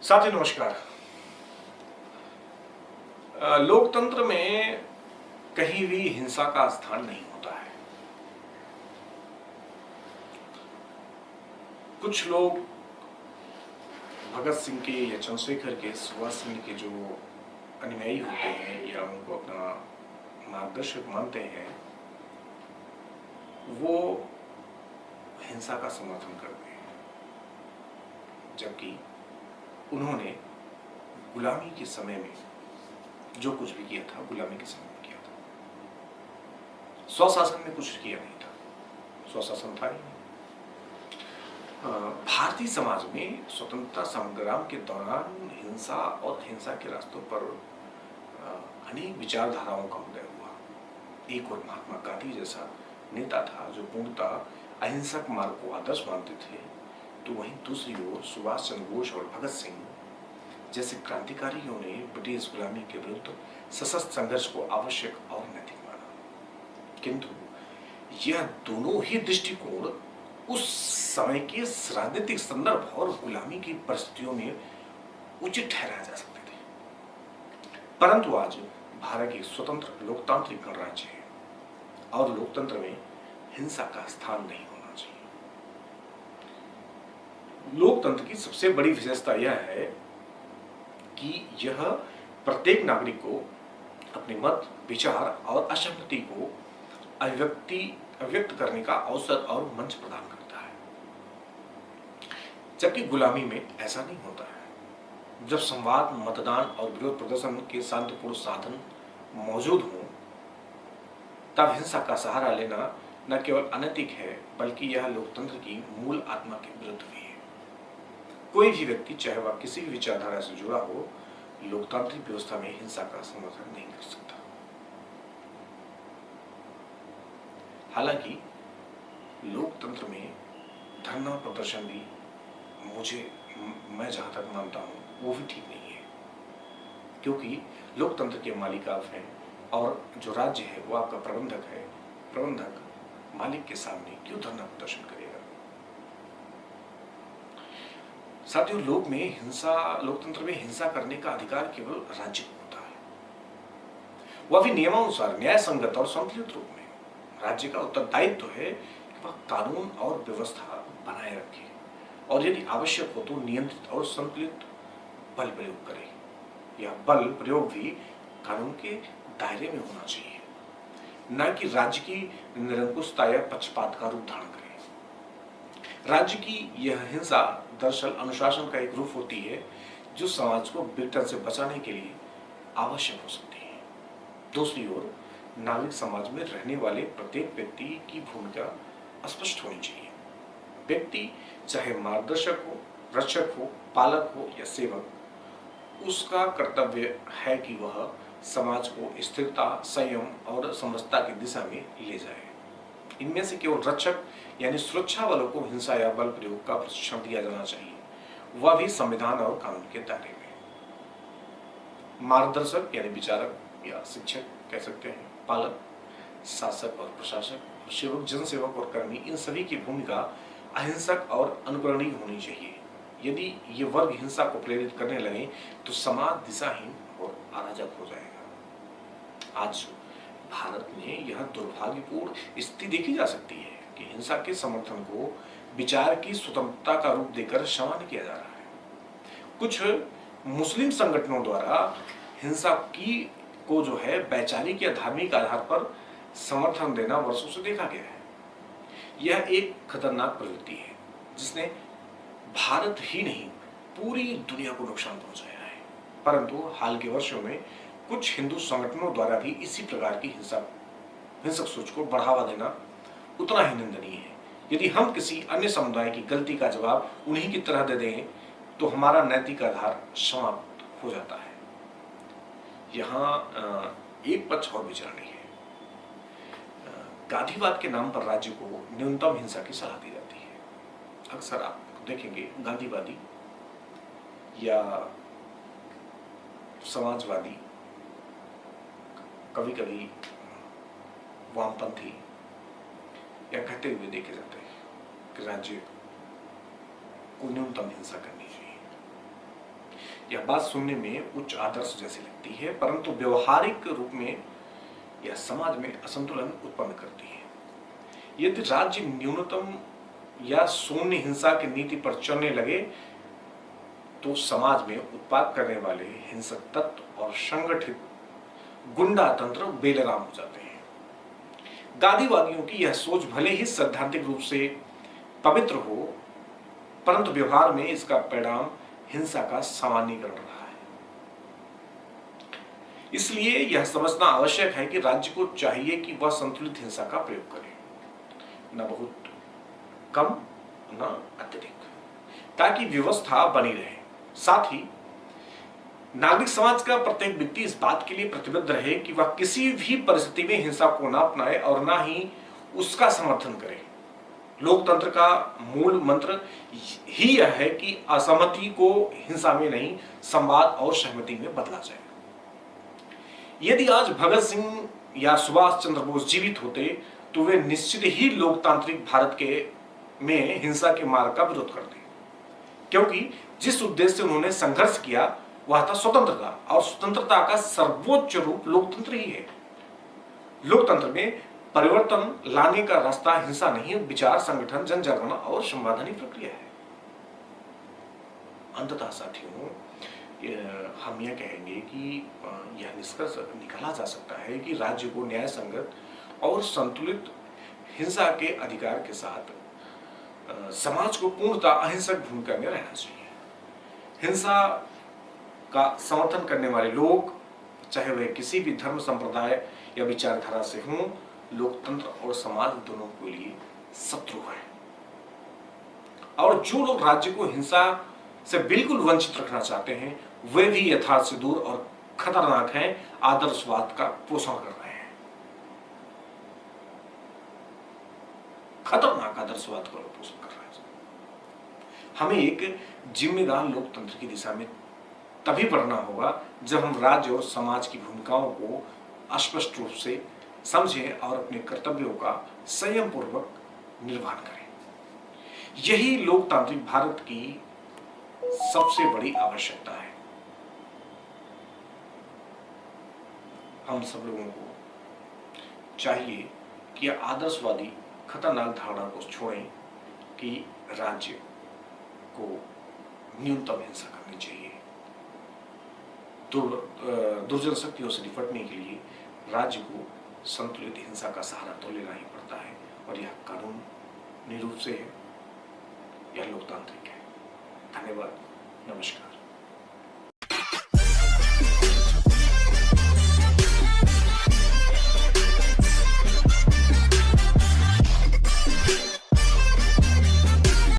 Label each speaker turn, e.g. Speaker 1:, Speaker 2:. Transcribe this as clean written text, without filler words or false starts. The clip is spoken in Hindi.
Speaker 1: साथी नमस्कार। लोकतंत्र में कहीं भी हिंसा का स्थान नहीं होता है। कुछ लोग भगत सिंह के या चंद्रशेखर के, सुभाष सिंह के जो अनुयायी होते हैं या उनको अपना मार्गदर्शक मानते हैं, वो हिंसा का समर्थन करते हैं, जबकि उन्होंने गुलामी के समय में जो कुछ भी किया था गुलामी के समय में किया था। स्वशासन में कुछ किया नहीं था, स्वशासन था ही नहीं। भारतीय समाज में स्वतंत्रता संग्राम के दौरान हिंसा और हिंसा के रास्तों पर अनेक विचारधाराओं का उदय हुआ। एक और महात्मा गांधी जैसा नेता था जो पूर्णतः अहिंसक मार्ग को आदर्श मानते थे, तो वहीं दूसरी ओर सुभाष चंद्र बोस और भगत सिंह जैसे क्रांतिकारियों ने ब्रिटिश गुलामी के विरुद्ध सशक्त संघर्ष को आवश्यक और नैतिक माना। किंतु यह दोनों ही दृष्टिकोण उस समय के राजनीतिक संदर्भ और गुलामी की परिस्थितियों में उचित ठहराए जा सकते थे, परंतु आज भारत एक स्वतंत्र लोकतांत्रिक गणराज्य है और लोकतंत्र में हिंसा का स्थान नहीं होना चाहिए। लोकतंत्र की सबसे बड़ी विशेषता यह है कि यह प्रत्येक नागरिक को अपने मत, विचार और असहमति को अभिव्यक्त करने का अवसर और मंच प्रदान करता है, जबकि गुलामी में ऐसा नहीं होता है। जब संवाद, मतदान और विरोध प्रदर्शन के शांतिपूर्ण साधन मौजूद हों, तब हिंसा का सहारा लेना न केवल अनैतिक है, बल्कि यह लोकतंत्र की मूल आत्मा के विरुद्ध भी है। कोई भी व्यक्ति, चाहे वह किसी भी विचारधारा से जुड़ा हो, लोकतांत्रिक व्यवस्था में हिंसा का समर्थन नहीं कर सकता। हालांकि लोकतंत्र में धरना प्रदर्शन भी मैं जहां तक मानता हूं वो भी ठीक नहीं है, क्योंकि लोकतंत्र के मालिक आप हैं और जो राज्य है वो आपका प्रबंधक है। प्रबंधक मालिक के सामने क्यों धरना प्रदर्शन करेगा? साथियों, लोकतंत्र में हिंसा करने का अधिकार केवल राज्य को होता है, वह भी नियमानुसार, न्याय संगत और संतुलित रूप में। राज्य का उत्तरदायित्व है कि वह कानून और व्यवस्था बनाए रखे और यदि आवश्यक हो तो नियंत्रित और संतुलित बल प्रयोग करे। यह बल प्रयोग भी कानून के दायरे में होना चाहिए, न कि राज्य की निरंकुशता या पक्षपात का रूप धारण करे। राज्य की यह हिंसा दरअसल अनुशासन का एक रूप होती है, जो समाज को विघटन से बचाने के लिए आवश्यक हो सकती है। दूसरी ओर नागरिक समाज में रहने वाले प्रत्येक व्यक्ति की भूमिका स्पष्ट होनी चाहिए। व्यक्ति चाहे मार्गदर्शक हो, रक्षक हो, पालक हो या सेवक, उसका कर्तव्य है कि वह समाज को स्थिरता, संयम और समरसता की दिशा में ले जाए। इनमें से केवल रक्षक यानी सुरक्षा बलों को हिंसा या बल प्रयोग का प्रशिक्षण दिया जाना चाहिए, वह भी संविधान और कानून के दायरे में। मार्गदर्शक यानी विचारक या शिक्षक कह सकते हैं, पालक, शासक और प्रशासक, सेवक, जनसेवक और कर्मी, इन सभी की भूमिका अहिंसक और अनुकरणीय होनी चाहिए। यदि ये वर्ग हिंसा को प्रेरित करने लगे तो समाज दिशाहीन और अराजक हो जाएगा। आज भारत में यह दुर्भाग्यपूर्ण स्थिति देखी जा सकती है कि हिंसा के समर्थन को विचार की स्वतंत्रता का रूप देकर सामान्य किया जा रहा है। कुछ मुस्लिम संगठनों द्वारा हिंसा को जो है वैचारिक या धार्मिक आधार पर समर्थन देना वर्षों से देखा गया है। यह एक खतरनाक प्रवृत्ति है जिसने भारत ही नहीं पूरी दुनिया को नुकसान पहुंचाया है। परंतु हाल के वर्षों में कुछ हिंदू संगठनों द्वारा भी इसी प्रकार की हिंसक सोच को बढ़ावा देना उतना ही निंदनीय है। यदि हम किसी अन्य समुदाय की गलती का जवाब उन्हीं की तरह दे दें तो हमारा नैतिक आधार समाप्त हो जाता है। यहाँ एक पक्ष और विचारणीय है। गांधीवाद के नाम पर राज्य को न्यूनतम हिंसा की सलाह दी जाती है। अक्सर आप देखेंगे गांधीवादी या समाजवादी, कभी कभी वामपंथी या कहते हुए देखे जाते हैं कि राज्य को न्यूनतम हिंसा करनी चाहिए। यह बात सुनने में उच्च आदर्श जैसी लगती है, परंतु व्यवहारिक रूप में यह समाज में असंतुलन उत्पन्न करती है। यदि राज्य न्यूनतम या शून्य हिंसा की नीति पर चलने लगे तो समाज में उत्पाद करने वाले हिंसक तत्व और संगठित गुंडा तंत्र बेलगाम हो जाते हैं। गांधीवादियों की यह सोच भले ही सैद्धांतिक रूप से पवित्र हो, परंतु व्यवहार में इसका परिणाम हिंसा का सामान्यीकरण रहा है। इसलिए यह समझना आवश्यक है कि राज्य को चाहिए कि वह संतुलित हिंसा का प्रयोग करे, न बहुत कम न अत्यधिक, ताकि व्यवस्था बनी रहे। साथ ही नागरिक समाज का प्रत्येक व्यक्ति इस बात के लिए प्रतिबद्ध रहे कि वह किसी भी परिस्थिति में हिंसा को न अपनाए और न ही उसका समर्थन करे। लोकतंत्र का मूल मंत्र ही यह है कि असहमति को हिंसा में नहीं, संवाद और सहमति में बदला जाए। यदि आज भगत सिंह या सुभाष चंद्र बोस जीवित होते तो वे निश्चित ही लोकतांत्रिक भारत में हिंसा के मार्ग का विरोध करते, क्योंकि जिस उद्देश्य से उन्होंने संघर्ष किया वह था स्वतंत्रता, और स्वतंत्रता का सर्वोच्च रूप लोकतंत्र ही है। लोकतंत्र में परिवर्तन लाने का रास्ता हिंसा नहीं, विचार, संगठन, जन और संवादानी प्रक्रिया है। अंततः साथियों, हम यह कहेंगे कि यह निष्कर्ष निकाला जा सकता है कि राज्य को न्याय संगत और संतुलित हिंसा के अधिकार के साथ समाज को पूर्णतः अहिंसक भूमिका में रहना चाहिए। हिंसा का समर्थन करने वाले लोग, चाहे वे किसी भी धर्म, संप्रदाय या विचारधारा से हों, लोकतंत्र और समाज दोनों के लिए शत्रु है। और जो लोग राज्य को हिंसा से बिल्कुल वंचित रखना चाहते हैं, वे भी यथार्थ से दूर और खतरनाक हैं, आदर्शवाद का पोषण कर रहे हैं। खतरनाक आदर्शवाद का पोषण कर रहे हैं। हमें एक जिम्मेदार लोकतंत्र की दिशा में तभी बढ़ना होगा जब हम राज्य और समाज की भूमिकाओं को स्पष्ट रूप से समझें और अपने कर्तव्यों का संयम पूर्वक निर्वहन करें। यही लोकतांत्रिक भारत की सबसे बड़ी आवश्यकता है। हम सब लोगों को चाहिए कि आदर्शवादी खतरनाक धारणा को छोड़ें कि राज्य को न्यूनतम हिंसा करनी चाहिए। दुर्जन शक्तियों से निपटने के लिए राज्य को संतुलित हिंसा का सहारा तो लेना ही पड़ता है, और यह कानूनी रूप से है, यह लोकतांत्रिक है। धन्यवाद, नमस्कार।